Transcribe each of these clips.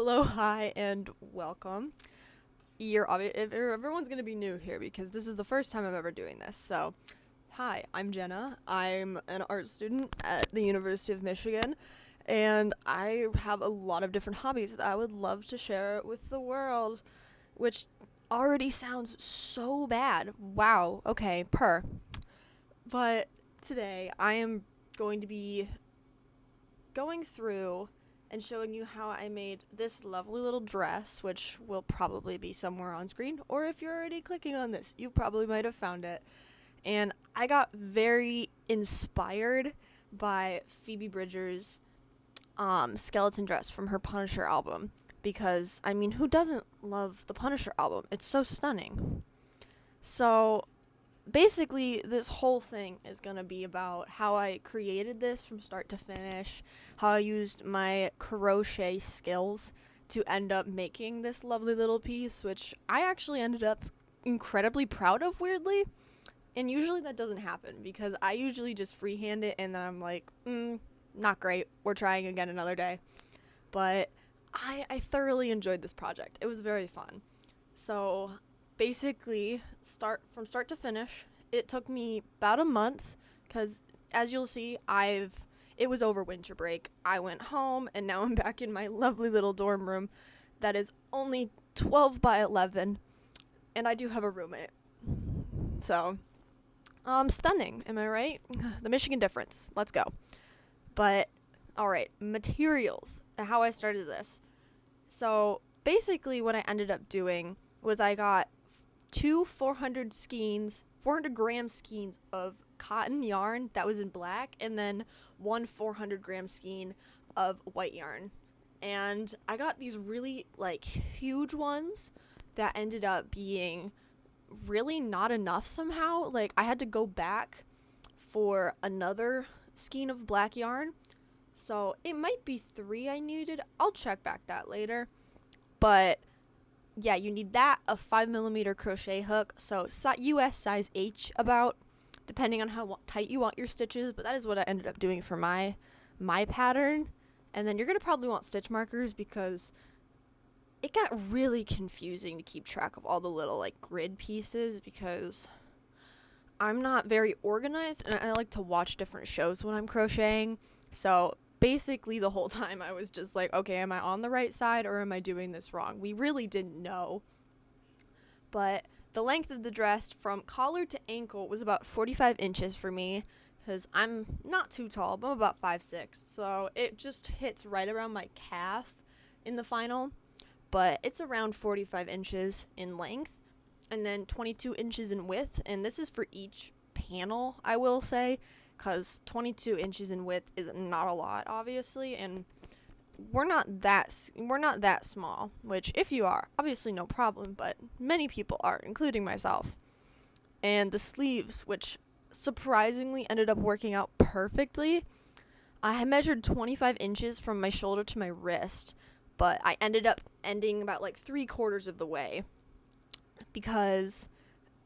Hello, hi, and welcome. Everyone's gonna be new here because this is the first time I'm ever doing this. So, hi, I'm Jenna. I'm an art student at the University of Michigan, and I have a lot of different hobbies that I would love to share with the world, which already sounds so bad. Wow. Okay, But today I am going to be going through and showing you how I made this lovely little dress, which will probably be somewhere on screen, or if you're already clicking on this, you probably might have found it. And I got very inspired by Phoebe Bridgers' skeleton dress from her Punisher album, because, I mean, who doesn't love the Punisher album? It's so stunning. So, basically, this whole thing is going to be about how I created this from start to finish, how I used my crochet skills to end up making this lovely little piece, which I actually ended up incredibly proud of, weirdly. And usually that doesn't happen because I usually just freehand it and then I'm like, not great. We're trying again another day. But I thoroughly enjoyed this project. It was very fun. So basically, from start to finish, it took me about a month because, as you'll see, it was over winter break. I went home and now I'm back in my lovely little dorm room that is only 12 by 11, and I do have a roommate. So, stunning, am I right? The Michigan difference. Let's go. But, alright, materials and how I started this. So, basically what I ended up doing was I got two 400 gram skeins of cotton yarn that was in black, and then one 400 gram skein of white yarn. And I got these really, huge ones that ended up being really not enough somehow. I had to go back for another skein of black yarn. So it might be 3 I needed. I'll check back that later. But yeah, you need that, a 5mm crochet hook, so US size H about, depending on how tight you want your stitches, but that is what I ended up doing for my pattern. And then you're going to probably want stitch markers because it got really confusing to keep track of all the little, grid pieces because I'm not very organized, and I like to watch different shows when I'm crocheting, so basically the whole time I was just like, okay, am I on the right side or am I doing this wrong? We really didn't know. But the length of the dress from collar to ankle was about 45 inches for me because I'm not too tall, but I'm about 5'6", so it just hits right around my calf in the final. But it's around 45 inches in length and then 22 inches in width, and this is for each panel, I will say, because 22 inches in width is not a lot, obviously, and we're not that small, which, if you are, obviously no problem, but many people are, including myself. And the sleeves, which surprisingly ended up working out perfectly. I measured 25 inches from my shoulder to my wrist, but I ended up ending about 3/4 of the way because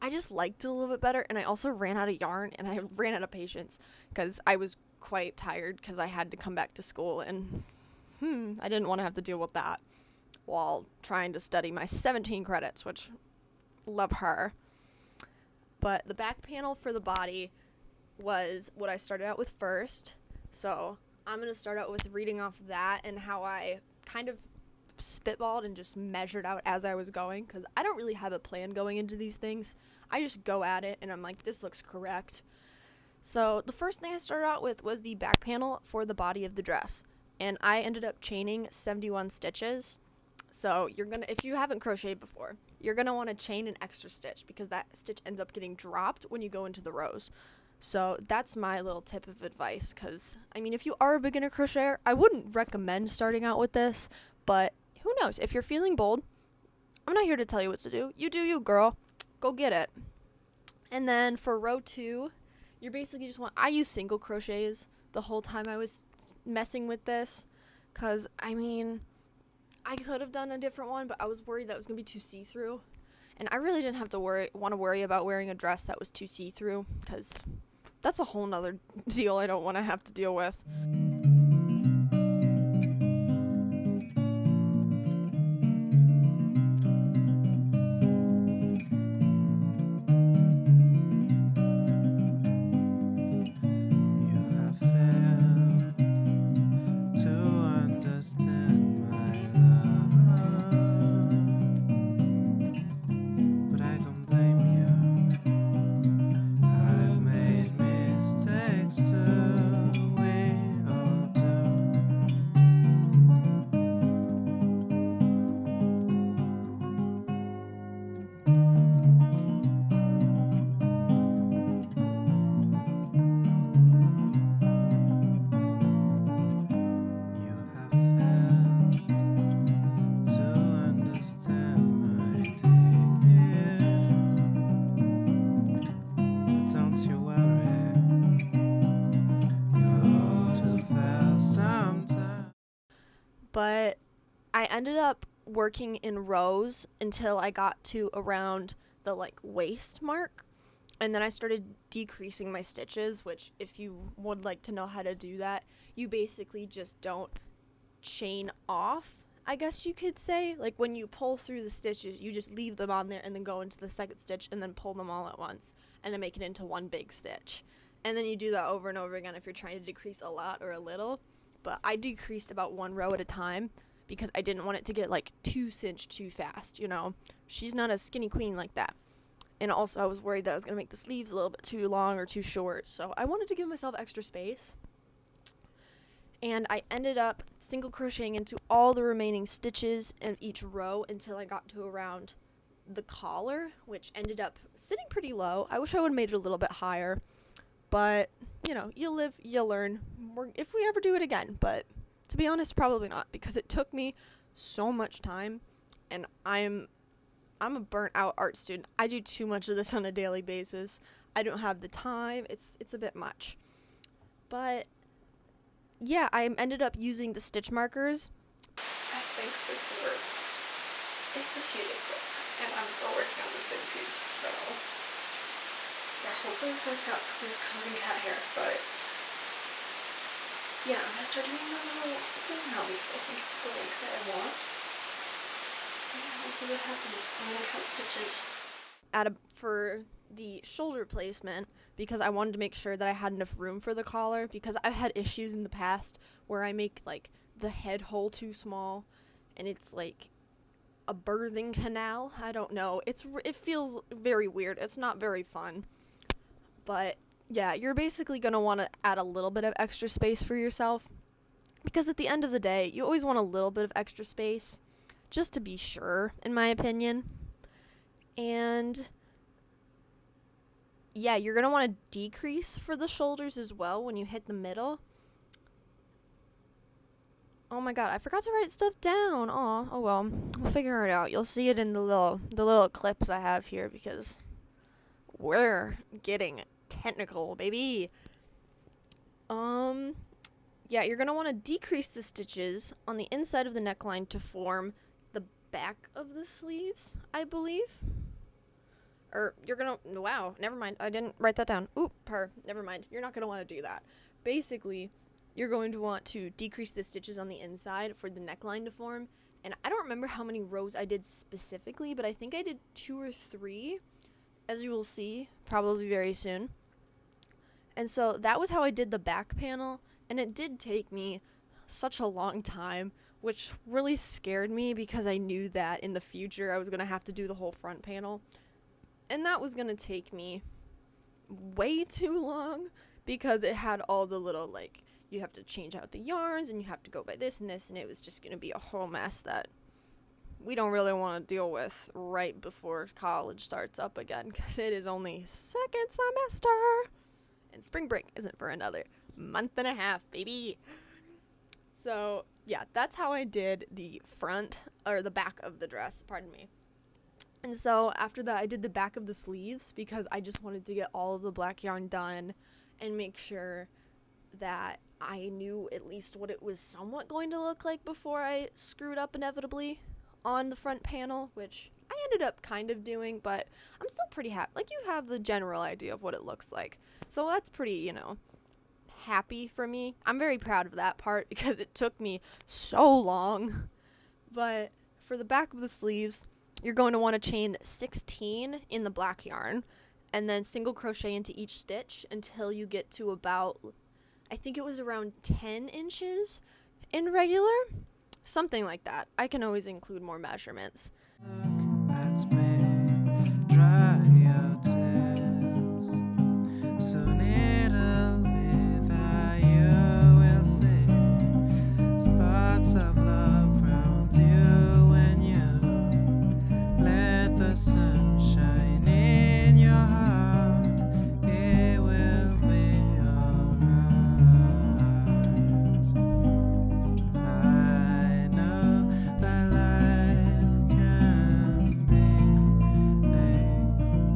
I just liked it a little bit better, and I also ran out of yarn, and I ran out of patience because I was quite tired because I had to come back to school, and I didn't want to have to deal with that while trying to study my 17 credits, which, love her. But the back panel for the body was what I started out with first, so I'm going to start out with reading off that and how I kind of spitballed and just measured out as I was going, because I don't really have a plan going into these things. I just go at it and I'm like, this looks correct. So the first thing I started out with was the back panel for the body of the dress, and I ended up chaining 71 stitches. So if you haven't crocheted before, you're gonna want to chain an extra stitch because that stitch ends up getting dropped when you go into the rows. So that's my little tip of advice, because if you are a beginner crocheter, I wouldn't recommend starting out with this, but who knows? If you're feeling bold, I'm not here to tell you what to do. You do you, girl. Go get it. And then for row 2, you're basically I use single crochets the whole time I was messing with this, because, I could have done a different one, but I was worried that it was going to be too see-through. And I really didn't have to want to worry about wearing a dress that was too see-through, because that's a whole nother deal I don't want to have to deal with. But I ended up working in rows until I got to around the like waist mark, and then I started decreasing my stitches, which if you would like to know how to do that, you basically just don't chain off, I guess you could say. Like when you pull through the stitches, you just leave them on there and then go into the second stitch and then pull them all at once and then make it into one big stitch. And then you do that over and over again if you're trying to decrease a lot or a little. But I decreased about one row at a time because I didn't want it to get like too cinched too fast, you know. She's not a skinny queen like that. And also I was worried that I was going to make the sleeves a little bit too long or too short. So I wanted to give myself extra space. And I ended up single crocheting into all the remaining stitches in each row until I got to around the collar, which ended up sitting pretty low. I wish I would have made it a little bit higher. But, you know, you live, you learn. If we ever do it again. But to be honest, probably not, because it took me so much time, and I'm a burnt out art student. I do too much of this on a daily basis. I don't have the time. It's a bit much. But yeah, I ended up using the stitch markers. I think this works. It's a few days later, and I'm still working on the same piece, so yeah, hopefully this works out because it's covered in cat hair, but yeah, I'm gonna start doing the little sleeves now because I think it's the length that I want. So yeah, we'll see what happens. I'm gonna count stitches. For the shoulder placement, because I wanted to make sure that I had enough room for the collar, because I've had issues in the past where I make like the head hole too small and it's like a birthing canal. I don't know. It feels very weird. It's not very fun. But yeah, you're basically going to want to add a little bit of extra space for yourself, because at the end of the day, you always want a little bit of extra space just to be sure, in my opinion. And yeah, you're going to want to decrease for the shoulders as well when you hit the middle. Oh my god, I forgot to write stuff down. Oh well, we'll figure it out. You'll see it in the little clips I have here, because we're getting technical, baby. Yeah, you're going to want to decrease the stitches on the inside of the neckline to form the back of the sleeves, I believe. Or you're going to, wow, never mind. I didn't write that down. Never mind. You're not going to want to do that. Basically, you're going to want to decrease the stitches on the inside for the neckline to form. And I don't remember how many rows I did specifically, but I think I did 2 or 3, as you will see, probably very soon. And so that was how I did the back panel, and it did take me such a long time, which really scared me because I knew that in the future I was going to have to do the whole front panel. And that was going to take me way too long because it had all the little, like, you have to change out the yarns and you have to go by this and this, and it was just going to be a whole mess that we don't really want to deal with right before college starts up again, because it is only second semester and spring break isn't for another month and a half, baby. So yeah, that's how I did the front, or the back of the dress, pardon me. And so after that, I did the back of the sleeves because I just wanted to get all of the black yarn done and make sure that I knew at least what it was somewhat going to look like before I screwed up inevitably on the front panel, which I ended up kind of doing, but I'm still pretty happy. Like, you have the general idea of what it looks like. So that's pretty, happy for me. I'm very proud of that part because it took me so long. But for the back of the sleeves, you're going to want to chain 16 in the black yarn and then single crochet into each stitch until you get to about, I think it was around 10 inches in regular, something like that. I can always include more measurements. Look at me, dry your tears. Soon it'll be that you will see sparks of love round you when you let the sun shine in your heart. It will be alright. I know that life can be a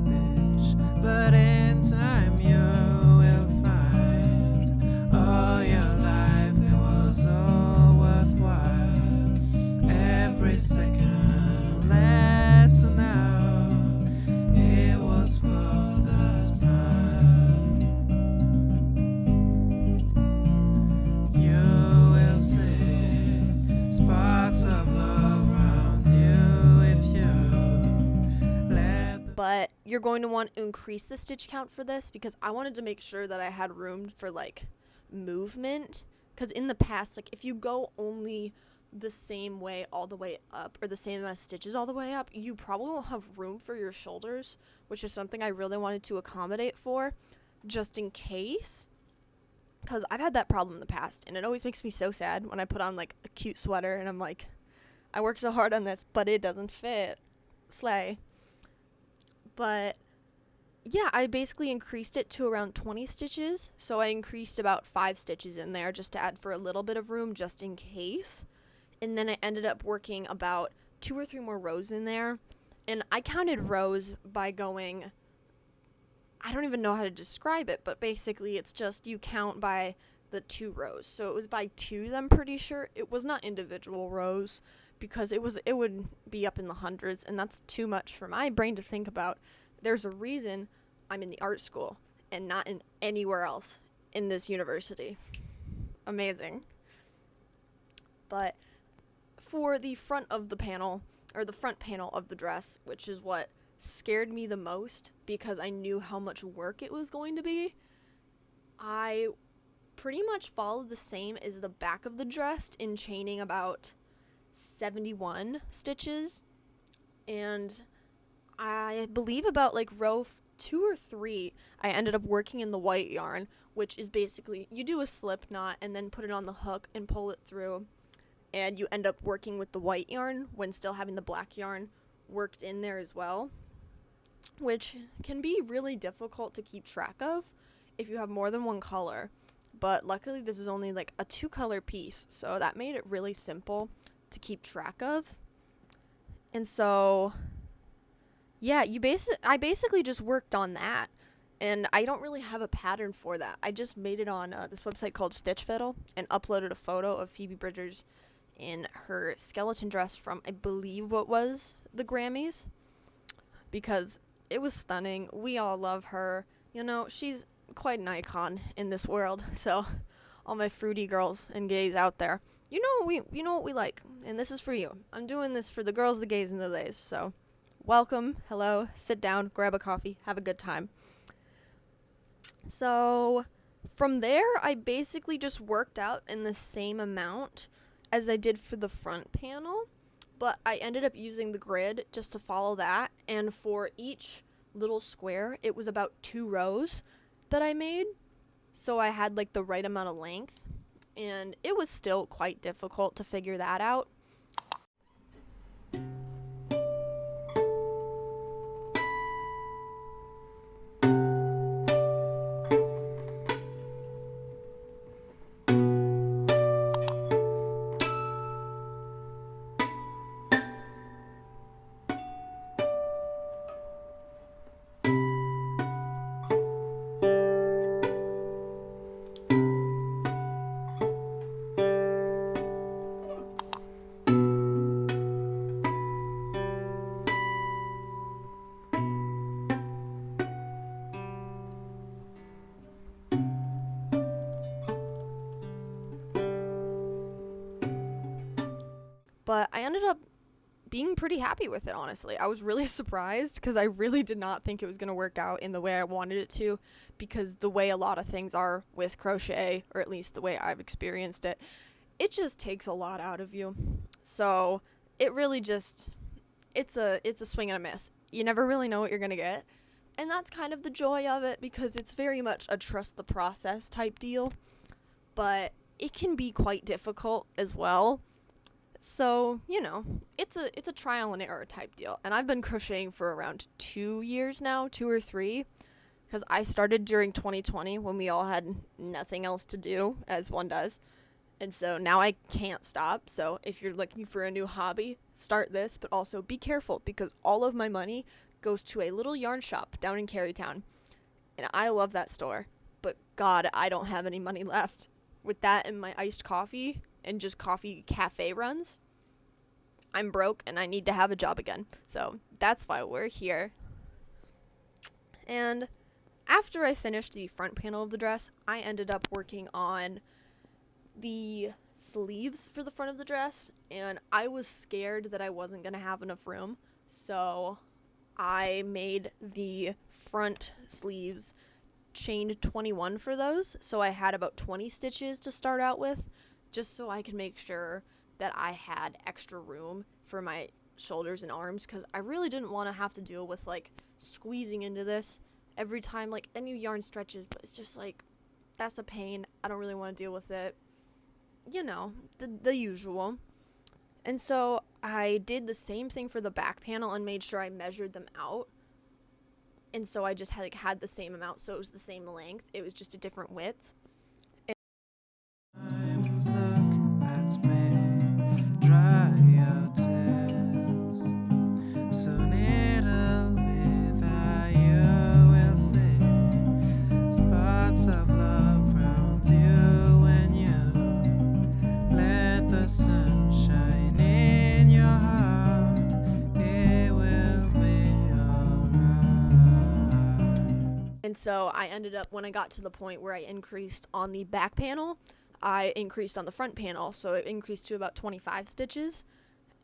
bitch, but in time you will find all your life it was all worthwhile. this second letter now. It was for the smile. You will see sparks of love around you if you let the But you're going to want to increase the stitch count for this because I wanted to make sure that I had room for like movement, because in the past, like if you go only the same way all the way up, or the same amount of stitches all the way up, you probably won't have room for your shoulders, which is something I really wanted to accommodate for, just in case, because I've had that problem in the past, and it always makes me so sad when I put on like a cute sweater and I'm like, I worked so hard on this, but it doesn't fit. Slay. But yeah, I basically increased it to around 20 stitches. So I increased about 5 stitches in there just to add for a little bit of room just in case. And then I ended up working about 2 or 3 more rows in there. And I counted rows by going, I don't even know how to describe it, but basically it's just you count by the 2 rows. So it was by 2s, I'm pretty sure. It was not individual rows because it would be up in the hundreds, and that's too much for my brain to think about. There's a reason I'm in the art school and not in anywhere else in this university. Amazing. But for the front of the panel, or the front panel of the dress, which is what scared me the most because I knew how much work it was going to be, I pretty much followed the same as the back of the dress in chaining about 71 stitches, and I believe about like row 2 or 3 I ended up working in the white yarn, which is basically you do a slip knot and then put it on the hook and pull it through, and you end up working with the white yarn when still having the black yarn worked in there as well, which can be really difficult to keep track of if you have more than one color. But luckily this is only like a 2-color piece, so that made it really simple to keep track of. And so yeah, I basically just worked on that, and I don't really have a pattern for that. I just made it on this website called Stitch Fiddle and uploaded a photo of Phoebe Bridgers in her skeleton dress from, I believe, what was the Grammys, because it was stunning. We all love her. You know, she's quite an icon in this world. So all my fruity girls and gays out there, you know what we like, and this is for you. I'm doing this for the girls, the gays, and the lays. So welcome, hello, sit down, grab a coffee, have a good time. So from there, I basically just worked out in the same amount as I did for the front panel, but I ended up using the grid just to follow that, and for each little square, it was about 2 rows that I made, so I had like the right amount of length, and it was still quite difficult to figure that out. But I ended up being pretty happy with it, honestly. I was really surprised because I really did not think it was going to work out in the way I wanted it to, because the way a lot of things are with crochet, or at least the way I've experienced it, it just takes a lot out of you. So it really just, it's a swing and a miss. You never really know what you're going to get. And that's kind of the joy of it, because it's very much a trust the process type deal. But it can be quite difficult as well. So, you know, it's a trial and error type deal. And I've been crocheting for around 2 years now, 2 or 3, because I started during 2020 when we all had nothing else to do, as one does. And so now I can't stop. So if you're looking for a new hobby, start this, but also be careful, because all of my money goes to a little yarn shop down in Carytown. And I love that store, but God, I don't have any money left. With that and my iced coffee and just coffee cafe runs, I'm broke and I need to have a job again. So that's why we're here. And after I finished the front panel of the dress, I ended up working on the sleeves for the front of the dress, and I was scared that I wasn't going to have enough room, so I made the front sleeves chained 21 for those, so I had about 20 stitches to start out with, just so I could make sure that I had extra room for my shoulders and arms, because I really didn't want to have to deal with like squeezing into this every time like a new yarn stretches, but it's just like, that's a pain. I don't really want to deal with it. You know, the usual. And so I did the same thing for the back panel and made sure I measured them out. And so I just had the same amount, so it was the same length. It was just a different width. Times look at me, dry your tears. Soon it'll be that you will see sparks of love round you when you let the sun shine in your heart. It will be alright. And so I ended up, when I got to the point where I increased on the back panel, I increased on the front panel, so it increased to about 25 stitches.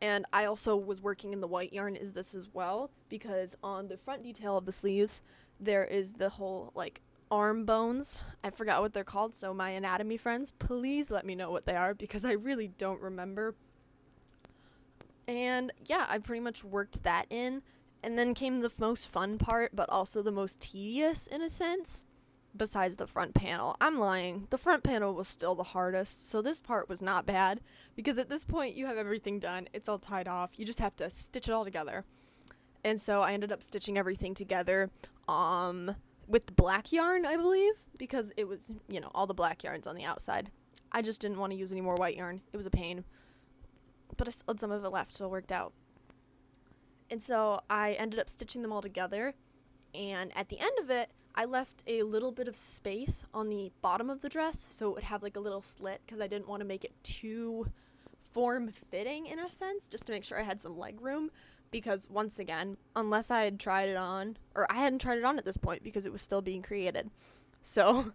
And I also was working in the white yarn is this as well, because on the front detail of the sleeves, there is the whole, like, arm bones. I forgot what they're called, so my anatomy friends, please let me know what they are, because I really don't remember. And yeah, I pretty much worked that in. And then came the most fun part, but also the most tedious in a sense. Besides the front panel. I'm lying. The front panel was still the hardest, so this part was not bad, because at this point you have everything done. It's all tied off. You just have to stitch it all together. And so I ended up stitching everything together with the black yarn, I believe, because it was, you know, all the black yarns on the outside. I just didn't want to use any more white yarn. It was a pain. But I still had some of it left, so it worked out. And so I ended up stitching them all together, and at the end of it, I left a little bit of space on the bottom of the dress, so it would have like a little slit, because I didn't want to make it too form-fitting in a sense, just to make sure I had some leg room, because once again, unless I had tried it on, or I hadn't tried it on at this point because it was still being created, so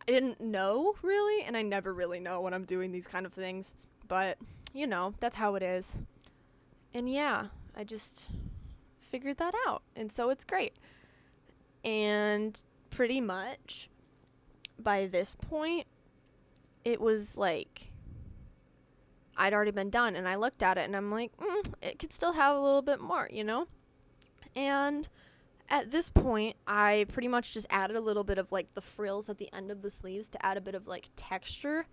I didn't know really, and I never really know when I'm doing these kind of things, but you know, that's how it is. And yeah, I just figured that out, and so it's great. And pretty much by this point, it was like I'd already been done, and I looked at it and I'm like, it could still have a little bit more, you know? And at this point, I pretty much just added a little bit of like the frills at the end of the sleeves to add a bit of like texture.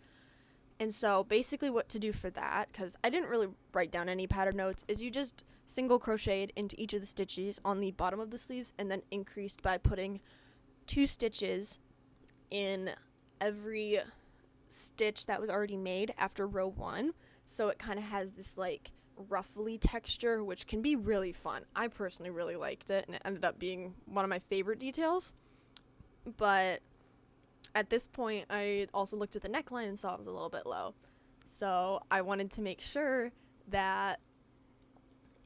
And so basically what to do for that, because I didn't really write down any pattern notes, is you just single crocheted into each of the stitches on the bottom of the sleeves, and then increased by putting 2 stitches in every stitch that was already made after row 1. So it kind of has this like ruffly texture, which can be really fun. I personally really liked it, and it ended up being one of my favorite details. But at this point, I also looked at the neckline and saw it was a little bit low. So I wanted to make sure that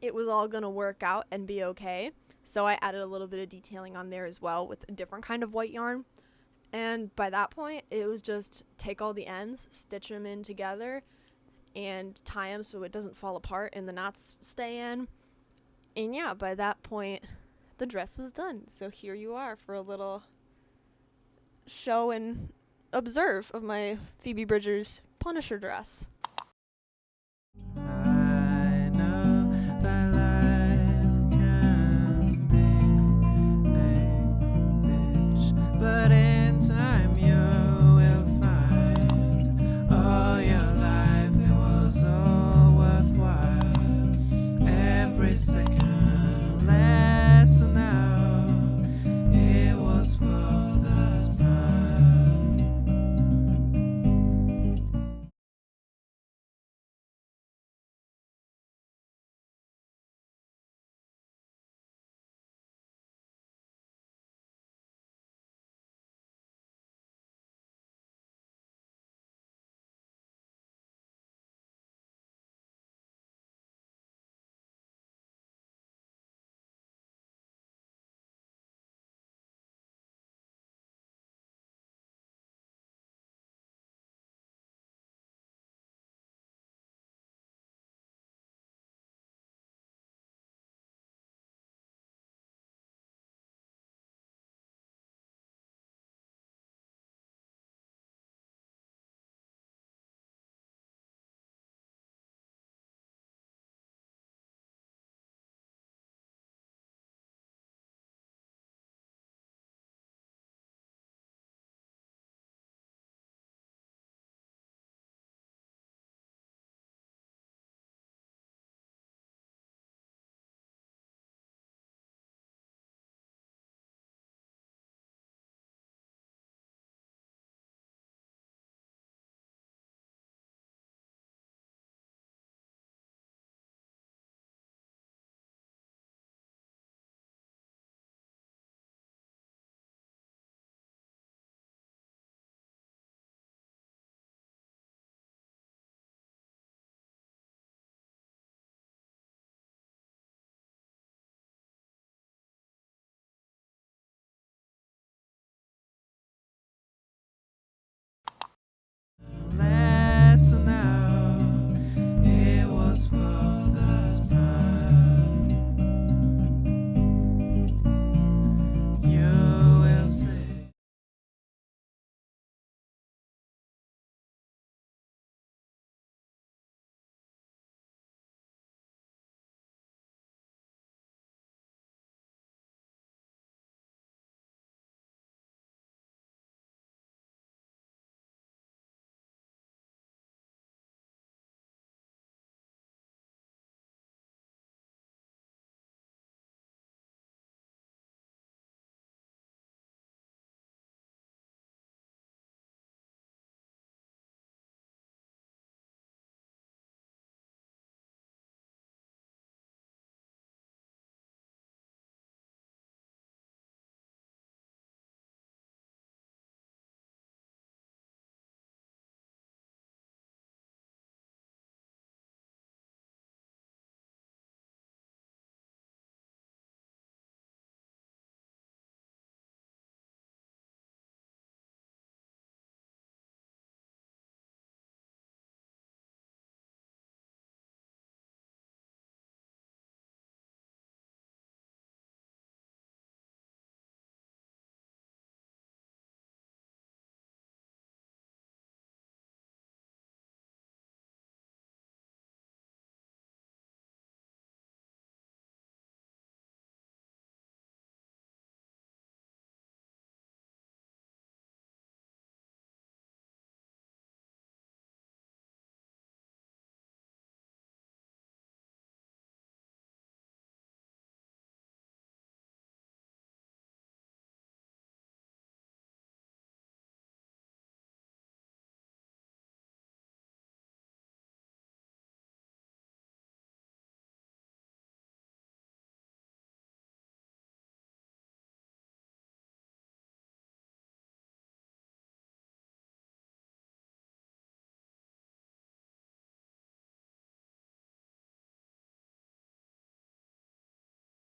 it was all going to work out and be okay. So I added a little bit of detailing on there as well with a different kind of white yarn. And by that point, it was just take all the ends, stitch them in together, and tie them so it doesn't fall apart and the knots stay in. And yeah, by that point, the dress was done. So here you are for a little show and observe of my Phoebe Bridgers Punisher dress. I know that life can be a bitch, but in time you will find all your life it was all worthwhile. Every second